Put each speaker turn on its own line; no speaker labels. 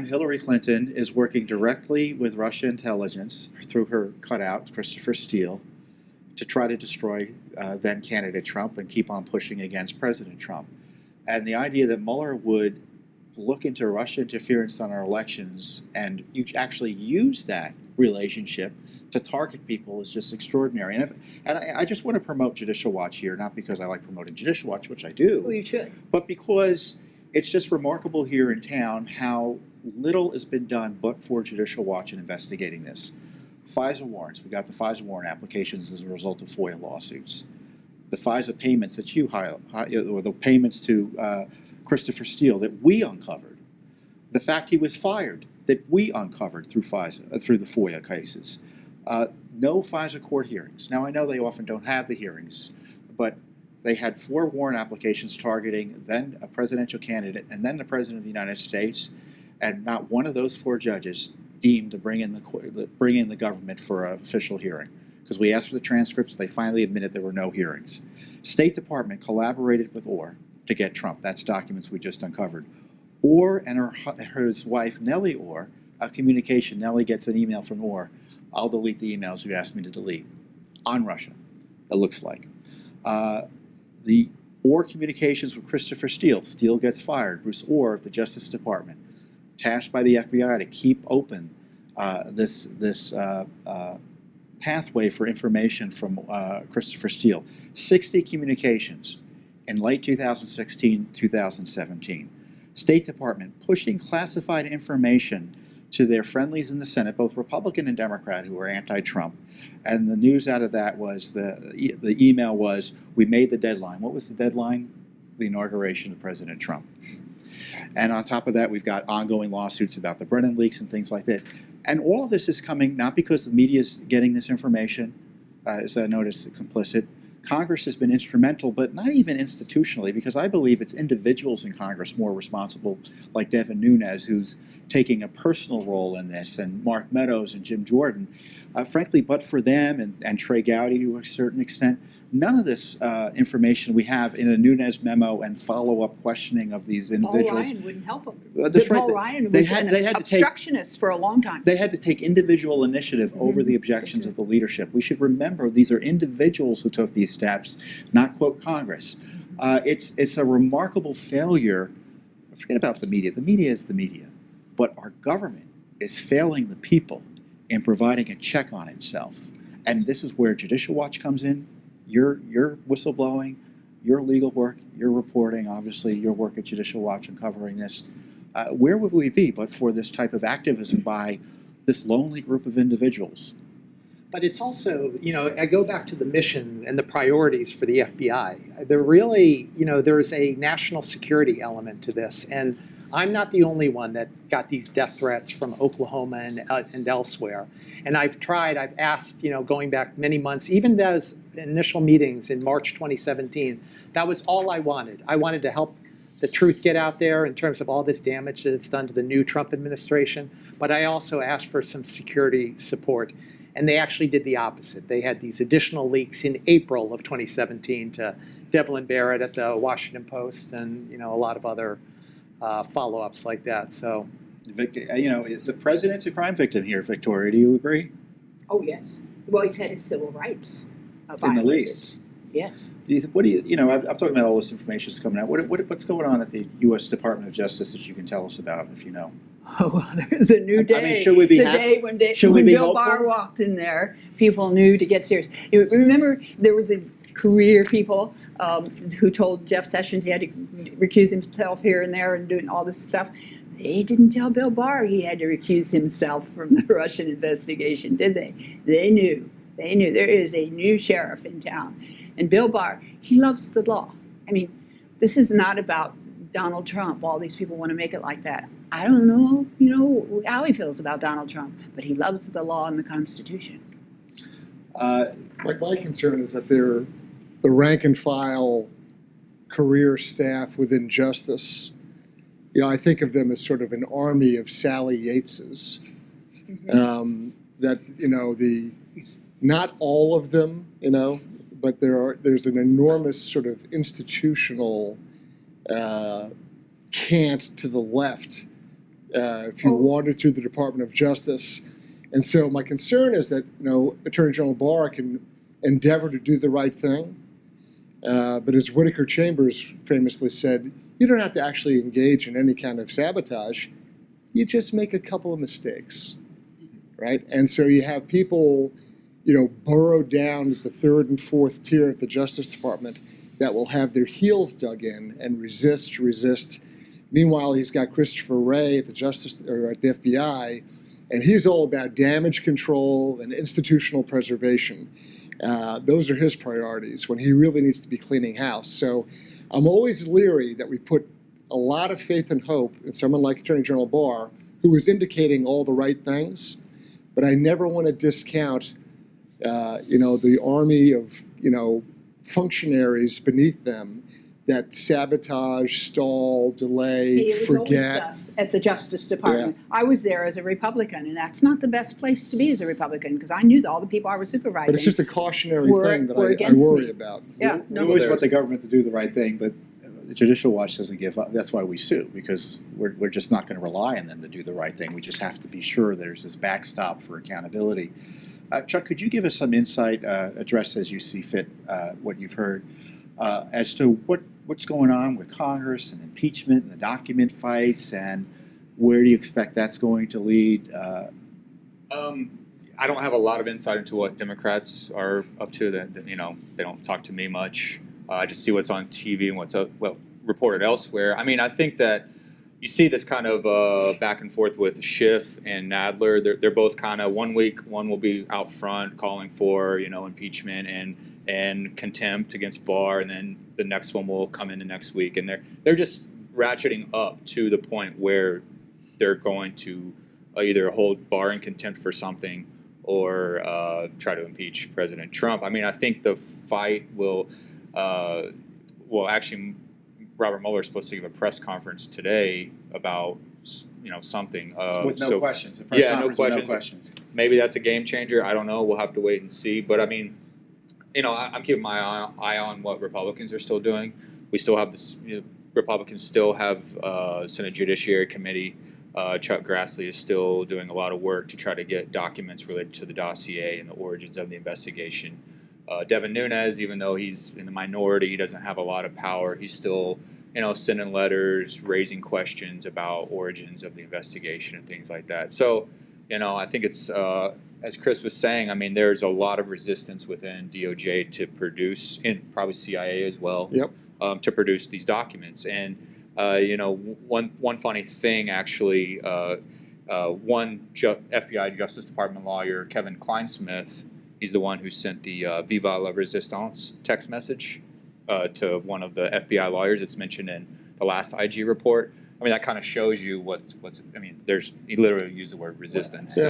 Hillary Clinton is working directly with Russia intelligence through her cutout, Christopher Steele, to try to destroy then candidate Trump and keep on pushing against President Trump. And the idea that Mueller would look into Russia interference on our elections and you actually use that relationship to target people is just extraordinary. And I just want to promote Judicial Watch here, not because I like promoting Judicial Watch, which I do.
Well, you should.
But because it's just remarkable here in town how little has been done but for Judicial Watch in investigating this. FISA warrants. We got the FISA warrant applications as a result of FOIA lawsuits. The FISA payments that you highlight, or the payments to Christopher Steele that we uncovered. The fact he was fired that we uncovered through FISA, through the FOIA cases. No FISA court hearings. Now I know they often don't have the hearings, but they had 4 warrant applications targeting then a presidential candidate and then the President of the United States, and not one of those 4 judges deemed to bring in the government for an official hearing. Because we asked for the transcripts, they finally admitted there were no hearings. State Department collaborated with Orr to get Trump. That's documents we just uncovered. Orr and his wife, Nellie Orr, a communication. Nellie gets an email from Orr. I'll delete the emails you asked me to delete. On Russia, it looks like. The Orr communications with Christopher Steele. Steele gets fired. Bruce Orr of the Justice Department, tasked by the FBI to keep open this pathway for information from Christopher Steele. 60 communications in late 2016, 2017. State Department pushing classified information to their friendlies in the Senate, both Republican and Democrat, who were anti-Trump. And the news out of that was, the email was, we made the deadline. What was the deadline? The inauguration of President Trump. And on top of that, we've got ongoing lawsuits about the Brennan leaks and things like that. And all of this is coming not because the media is getting this information, as I noticed, complicit. Congress has been instrumental, but not even institutionally, because I believe it's individuals in Congress more responsible, like Devin Nunes, who's taking a personal role in this, and Mark Meadows and Jim Jordan. Frankly, but for them and Trey Gowdy to a certain extent, none of this information we have in a Nunes memo and follow-up questioning of these individuals.
Paul Ryan wouldn't help them.
Paul
Ryan was an obstructionist for a long time.
They had to take individual initiative over the objections of the leadership. We should remember these are individuals who took these steps, not quote Congress. It's a remarkable failure. Forget about the media. The media is the media. But our government is failing the people in providing a check on itself. And this is where Judicial Watch comes in. Your whistleblowing, your legal work, your reporting, obviously your work at Judicial Watch and covering this. Where would we be but for this type of activism by this lonely group of individuals?
But it's also, I go back to the mission and the priorities for the FBI. They're really, there's a national security element to this. And I'm not the only one that got these death threats from Oklahoma and elsewhere. And I've asked, going back many months, even those initial meetings in March 2017, that was all I wanted. I wanted to help the truth get out there in terms of all this damage that it's done to the new Trump administration. But I also asked for some security support. And they actually did the opposite. They had these additional leaks in April of 2017 to Devlin Barrett at the Washington Post and, a lot of other follow-ups like that. So,
the president's a crime victim here, Victoria. Do you agree?
Oh yes. Well, he's had his civil rights violated.
In the least.
Yes.
I'm talking about all this information that's coming out. What's going on at the U.S. Department of Justice that you can tell us about, if you know?
Oh, well, there's a new day.
I mean, should we be happy?
When Bill Barr walked in there, people knew to get serious. Remember, there was a career people who told Jeff Sessions he had to recuse himself here and there and doing all this stuff. They didn't tell Bill Barr he had to recuse himself from the Russian investigation, did they? They knew. They knew. There is a new sheriff in town. And Bill Barr, he loves the law. I mean, this is not about Donald Trump. All these people want to make it like that. I don't know, how he feels about Donald Trump, but he loves the law and the Constitution.
My concern is that the rank and file career staff within justice, I think of them as sort of an army of Sally Yateses. That, not all of them, but there's an enormous sort of institutional cant to the left if you
Oh.
wander through the Department of Justice. And so my concern is that, Attorney General Barr can endeavor to do the right thing. But as Whittaker Chambers famously said, you don't have to actually engage in any kind of sabotage. You just make a couple of mistakes, right? And so you have people, burrow down at the third and fourth tier of the Justice Department that will have their heels dug in and resist. Meanwhile, he's got Christopher Wray at the FBI, and he's all about damage control and institutional preservation. Those are his priorities when he really needs to be cleaning house. So I'm always leery that we put a lot of faith and hope in someone like Attorney General Barr, who is indicating all the right things, but I never want to discount, the army of, functionaries beneath them that sabotage, stall, delay,
It was always
forget.
us at the Justice Department. I was there as a Republican, and that's not the best place to be as a Republican, because I knew that all the people I was supervising.
But it's just a cautionary
were
thing that I
against
worry
me.
about.
Yeah,
We
no,
always want the government to do the right thing, but the Judicial Watch doesn't give up. That's why we sue, because we're just not going to rely on them to do the right thing. We just have to be sure there's this backstop for accountability. Chuck, could you give us some insight, address as you see fit what you've heard, as to what's going on with Congress and impeachment and the document fights, and where do you expect that's going to lead?
I don't have a lot of insight into what Democrats are up to. That they don't talk to me much. I just see what's on TV and what's reported elsewhere. I mean, I think that you see this kind of back and forth with Schiff and Nadler. They're both kind of 1 week. One will be out front calling for impeachment and contempt against Barr, and then the next one will come in the next week, and they're just ratcheting up to the point where they're going to either hold Barr in contempt for something or try to impeach President Trump. I mean, I think the fight will actually. Robert Mueller is supposed to give a press conference today about something.
With no questions. A press
Yeah, no
conference with
questions.
No questions.
Maybe that's a game changer. I don't know. We'll have to wait and see. But I mean, I'm keeping my eye on what Republicans are still doing. We still have this. Republicans still have Senate Judiciary Committee. Chuck Grassley is still doing a lot of work to try to get documents related to the dossier and the origins of the investigation. Devin Nunes, even though he's in the minority, he doesn't have a lot of power. He's still, sending letters, raising questions about origins of the investigation and things like that. So, I think it's, as Chris was saying, I mean, there's a lot of resistance within DOJ to produce, and probably CIA as well, to produce these documents. And, one funny thing, actually, one FBI Justice Department lawyer, Kevin Kleinsmith, he's the one who sent the Viva la Resistance text message to one of the FBI lawyers. It's mentioned in the last IG report. I mean, that kind of shows you what's. I mean, he literally used the word resistance.
Yeah.